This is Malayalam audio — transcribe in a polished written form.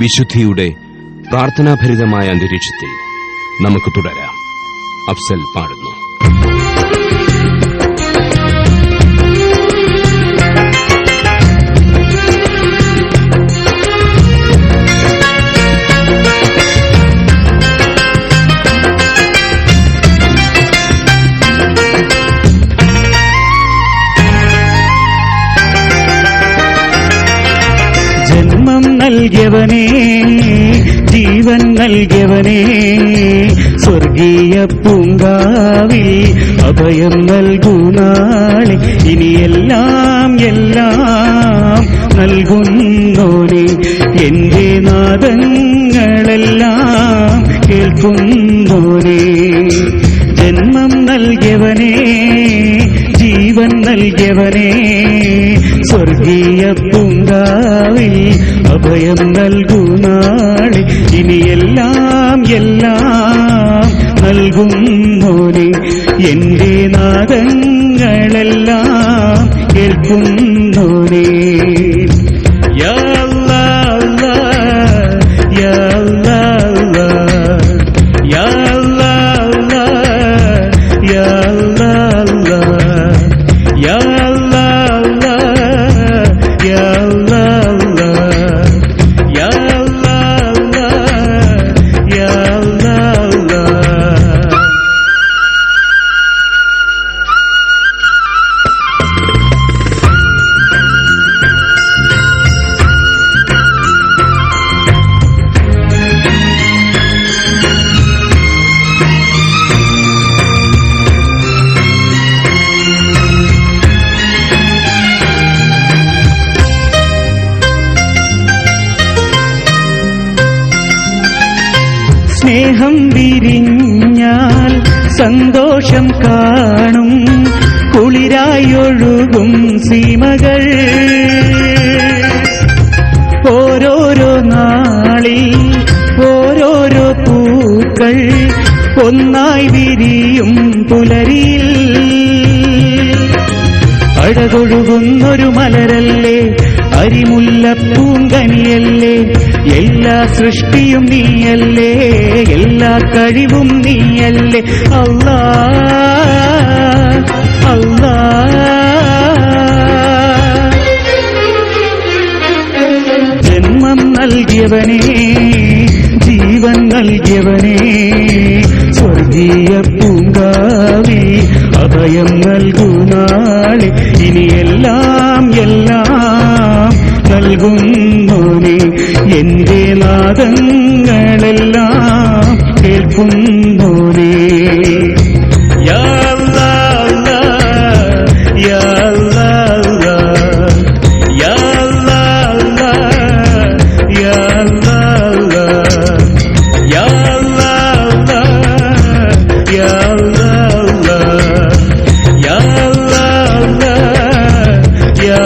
വിശുദ്ധിയുടെ പ്രാർത്ഥനാഭരിതമായ അന്തരീക്ഷത്തിൽ നമുക്ക് തുടരാം. അഫ്സൽ പാടുന്നു. നൽകിയവനേ, ജീവൻ നൽകിയവനേ, സ്വർഗീയ പൂങ്കാവിൽ അഭയം നൽകൂ നാളെ. ഇനിയെല്ലാം എല്ലാം നൽകുന്നോനെ, എന്റെ നാദങ്ങളെല്ലാം കേൾക്കുന്നോനെ. ജന്മം നൽകിയവനേ, ജീവൻ നൽകിയവനേ, സ്വർഗീയ പൂങ്കാവിൽ അഭയം നൽകൂ നാളെ. ഇനിയെല്ലാം എല്ലാം നൽകുന്നോനെ, എന്റെ നാദങ്ങളെല്ലാം കേൾക്കുന്നോനെ. യാ അല്ലാഹ്, യാ അല്ലാഹ്, യാ അല്ലാഹ്, യാ അല്ലാഹ്, യാ അല്ലാഹ്, യാ അല്ലാഹ്, യാ അല്ലാഹ്, യാ അല്ലാഹ്. സ്നേഹം വിരിഞ്ഞാൽ സന്തോഷം കാണും, കുളിരായൊഴുകും സീമകൾ. ഓരോരോ നാളിൽ ഓരോരോ പൂക്കൾ ഒന്നായി വിരിയും പുലരിയിൽ. അഴകൊഴുകുന്നൊരു മലരല്ലേ, അരിമുല്ലപ്പൂങ്കനിയല്ലേ, എല്ലാ സൃഷ്ടിയും നീയല്ലേ, എല്ലാ കഴിവും നീയല്ലേ. അല്ലാഹ്, അല്ലാഹ്. ജന്മം നൽകിയവനേ, ജീവൻ നൽകിയവനേ, സ്വർഗീയ പൂങ്കാവിൽ അഭയം നൽകൂ നാളെ. ഇനിയെല്ലാം എല്ലാം നൽകുന്നോനെ, എന്റെ നാദങ്ങളെല്ലാം കേൾക്കുന്നോനെ. യാ അല്ലാഹ്, യാ അല്ലാഹ്, യാ അല്ലാഹ്, യാ അല്ലാഹ്, യാ അല്ലാഹ്, യാ അല്ലാഹ്, യാ അല്ലാഹ്, യാ